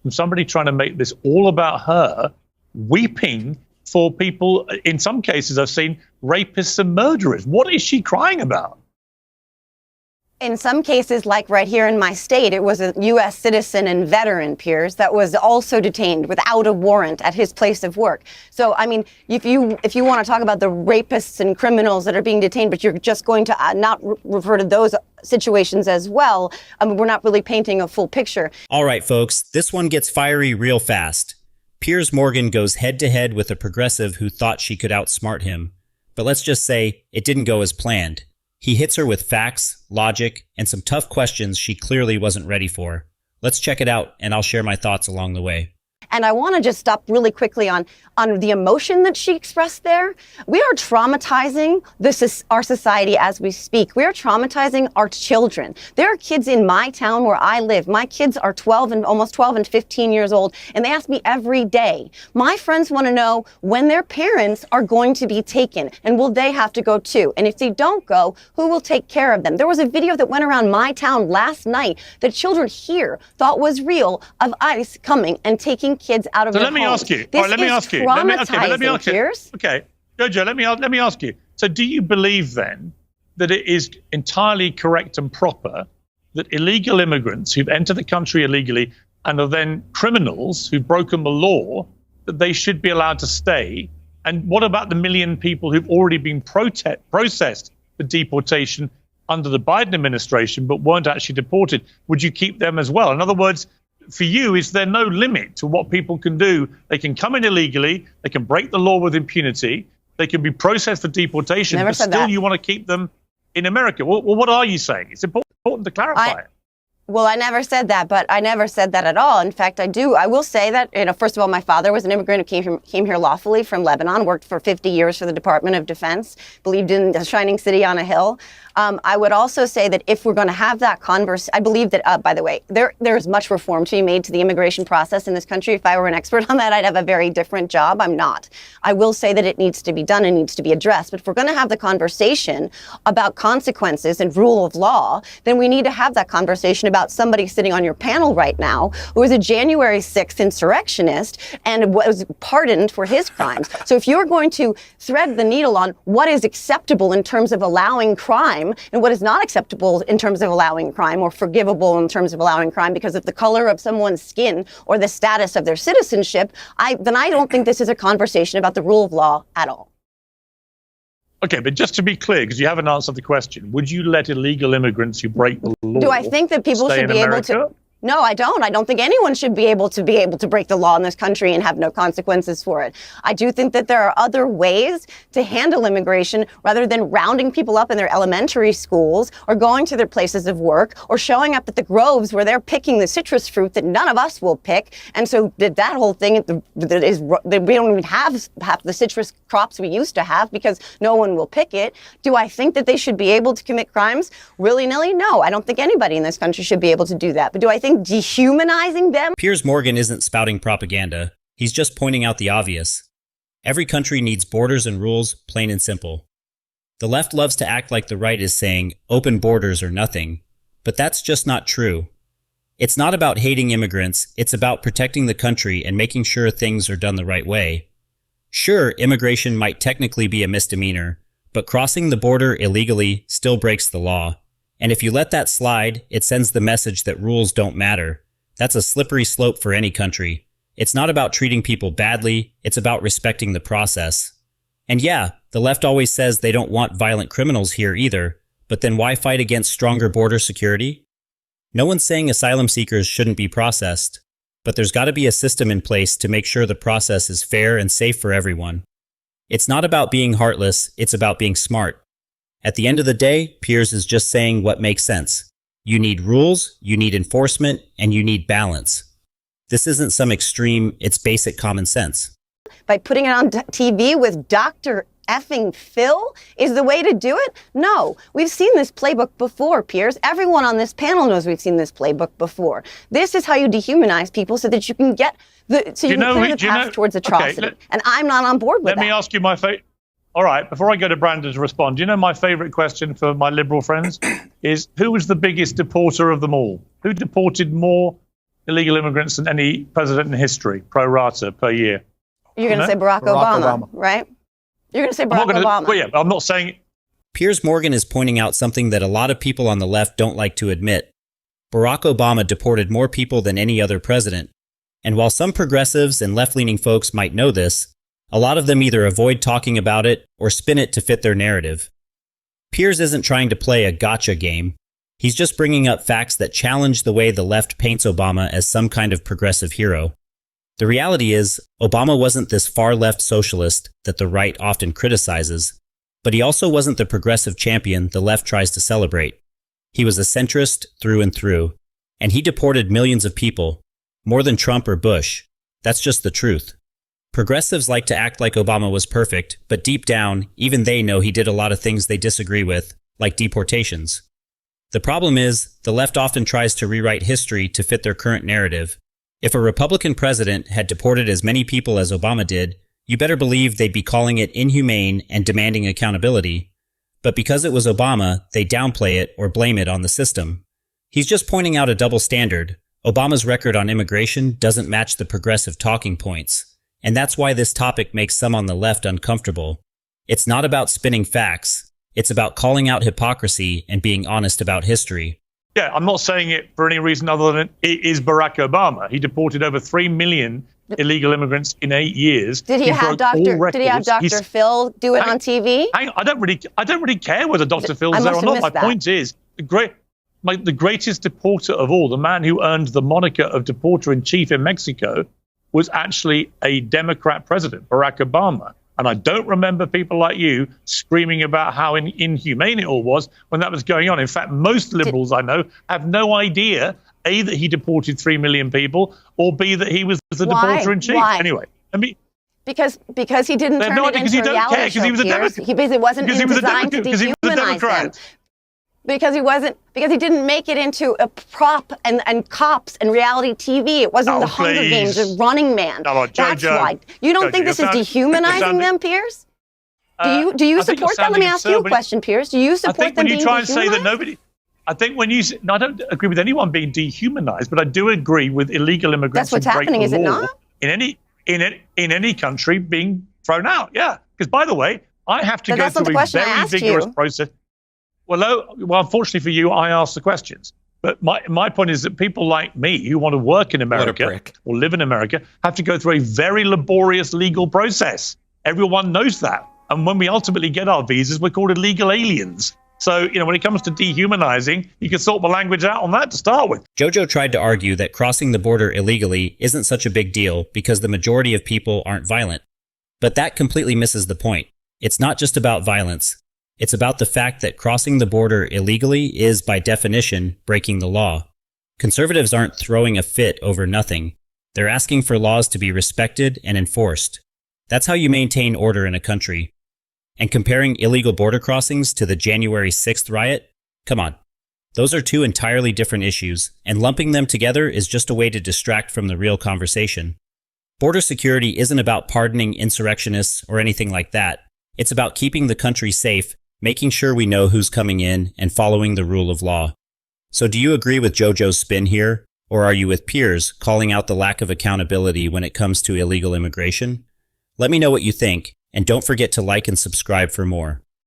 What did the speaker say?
from somebody trying to make this all about her, weeping for people, in some cases I've seen, rapists and murderers. What is she crying about? In some cases, like right here in my state, it was a U.S. citizen and veteran, Piers, that was also detained without a warrant at his place of work. So, I mean, if you want to talk about the rapists and criminals that are being detained, but you're just going to not refer to those situations as well, I mean, we're not really painting a full picture. All right, folks, this one gets fiery real fast. Piers Morgan goes head-to-head with a progressive who thought she could outsmart him. But let's just say it didn't go as planned. He hits her with facts, logic, and some tough questions she clearly wasn't ready for. Let's check it out, and I'll share my thoughts along the way. And I want to just stop really quickly on the emotion that she expressed there. We are traumatizing our society as we speak. We are traumatizing our children. There are kids in my town where I live. My kids are almost 12 and 15 years old, and they ask me every day. My friends want to know when their parents are going to be taken, and will they have to go too? And if they don't go, who will take care of them? There was a video that went around my town last night that children here thought was real of ICE coming and taking kids out of their homes. Let me ask you. This let me ask you. Let me ask you. Okay, Jojo, let me ask you. So, do you believe then that it is entirely correct and proper that illegal immigrants who've entered the country illegally and are then criminals who've broken the law, that they should be allowed to stay? And what about the million people who've already been processed for deportation under the Biden administration but weren't actually deported? Would you keep them as well? In other words, for you, is there no limit to what people can do? They can come in illegally, they can break the law with impunity, they can be processed for deportation, but still you want to keep them in America. Well, what are you saying? It's important to clarify it. Well, I never said that, but I never said that at all. In fact, I will say that, first of all, my father was an immigrant who came here lawfully from Lebanon, worked for 50 years for the Department of Defense, believed in the shining city on a hill. I would also say that if we're going to have that I believe that, by the way, there is much reform to be made to the immigration process in this country. If I were an expert on that, I'd have a very different job. I'm not. I will say that it needs to be done and needs to be addressed. But if we're going to have the conversation about consequences and rule of law, then we need to have that conversation about somebody sitting on your panel right now who is a January 6th insurrectionist and was pardoned for his crimes. So if you're going to thread the needle on what is acceptable in terms of allowing crime and what is not acceptable in terms of allowing crime or forgivable in terms of allowing crime because of the color of someone's skin or the status of their citizenship, then I don't think this is a conversation about the rule of law at all. Okay, but just to be clear, because you haven't answered the question, would you let illegal immigrants who break the law Do I think that people should be able to? No, I don't. I don't think anyone should be able to break the law in this country and have no consequences for it. I do think that there are other ways to handle immigration rather than rounding people up in their elementary schools or going to their places of work or showing up at the groves where they're picking the citrus fruit that none of us will pick. And so that whole thing we don't even have half the citrus crops we used to have because no one will pick it. Do I think that they should be able to commit crimes willy-nilly? No, I don't think anybody in this country should be able to do that. But do I think dehumanizing them? Piers Morgan isn't spouting propaganda. He's just pointing out the obvious. Every country needs borders and rules, plain and simple. The left loves to act like the right is saying open borders or nothing, but that's just not true. It's not about hating immigrants, it's about protecting the country and making sure things are done the right way. Sure, immigration might technically be a misdemeanor, but crossing the border illegally still breaks the law. And if you let that slide, it sends the message that rules don't matter. That's a slippery slope for any country. It's not about treating people badly, it's about respecting the process. And yeah, the left always says they don't want violent criminals here either, but then why fight against stronger border security? No one's saying asylum seekers shouldn't be processed, but there's got to be a system in place to make sure the process is fair and safe for everyone. It's not about being heartless, it's about being smart. At the end of the day, Piers is just saying what makes sense. You need rules, you need enforcement, and you need balance. This isn't some extreme, it's basic common sense. By putting it on TV with Dr. effing Phil is the way to do it? No, we've seen this playbook before, Piers. Everyone on this panel knows we've seen this playbook before. This is how you dehumanize people so that you can get clear the path towards atrocity. Okay, and I'm not on board with that. Let me ask you my favorite. All right, before I go to Brandon to respond, do you know my favorite question for my liberal friends is who was the biggest deporter of them all? Who deported more illegal immigrants than any president in history, pro rata, per year. You're going to say Barack Obama, right? You're going to say Barack Obama. Well, yeah, I'm not saying... Piers Morgan is pointing out something that a lot of people on the left don't like to admit. Barack Obama deported more people than any other president. And while some progressives and left-leaning folks might know this, a lot of them either avoid talking about it or spin it to fit their narrative. Piers isn't trying to play a gotcha game. He's just bringing up facts that challenge the way the left paints Obama as some kind of progressive hero. The reality is, Obama wasn't this far-left socialist that the right often criticizes, but he also wasn't the progressive champion the left tries to celebrate. He was a centrist through and through, and he deported millions of people, more than Trump or Bush. That's just the truth. Progressives like to act like Obama was perfect, but deep down, even they know he did a lot of things they disagree with, like deportations. The problem is, the left often tries to rewrite history to fit their current narrative. If a Republican president had deported as many people as Obama did, you better believe they'd be calling it inhumane and demanding accountability. But because it was Obama, they downplay it or blame it on the system. He's just pointing out a double standard. Obama's record on immigration doesn't match the progressive talking points. And that's why this topic makes some on the left uncomfortable. It's not about spinning facts. It's about calling out hypocrisy and being honest about history. Yeah, I'm not saying it for any reason other than it is Barack Obama. He deported over 3 million illegal immigrants in 8 years. Did he have Dr. Phil do it on TV? I don't really care whether Dr. Phil's there or not. My point is, the greatest deporter of all, the man who earned the moniker of deporter-in-chief in Mexico, was actually a Democrat president, Barack Obama. And I don't remember people like you screaming about how inhumane it all was when that was going on. In fact, most liberals I know have no idea, A, that he deported 3 million people, or B, that he was the deporter-in-chief. Why? Anyway, because he didn't turn it into a reality show. He was a Democrat. It wasn't designed to dehumanize him. Because he didn't make it into a prop and cops and reality TV. It wasn't the Hunger Games or Running Man. That's why. You don't think this is dehumanizing them, Piers? Do you support that? Let me ask you a question, Piers. Do you support them being dehumanized? I think when you try and say that nobody... I think when you... No, I don't agree with anyone being dehumanized, but I do agree with illegal immigrants. That's what's happening, is it not? In any country being thrown out, yeah. Because, by the way, I have to go through a very vigorous process. Well, unfortunately for you, I ask the questions. But my point is that people like me who want to work in America or live in America have to go through a very laborious legal process. Everyone knows that. And when we ultimately get our visas, we're called illegal aliens. So, when it comes to dehumanizing, you can sort the language out on that to start with. Jojo tried to argue that crossing the border illegally isn't such a big deal because the majority of people aren't violent. But that completely misses the point. It's not just about violence. It's about the fact that crossing the border illegally is, by definition, breaking the law. Conservatives aren't throwing a fit over nothing. They're asking for laws to be respected and enforced. That's how you maintain order in a country. And comparing illegal border crossings to the January 6th riot? Come on. Those are two entirely different issues, and lumping them together is just a way to distract from the real conversation. Border security isn't about pardoning insurrectionists or anything like that. It's about keeping the country safe, making sure we know who's coming in, and following the rule of law. So do you agree with Jojo's spin here? Or are you with Piers, calling out the lack of accountability when it comes to illegal immigration? Let me know what you think, and don't forget to like and subscribe for more.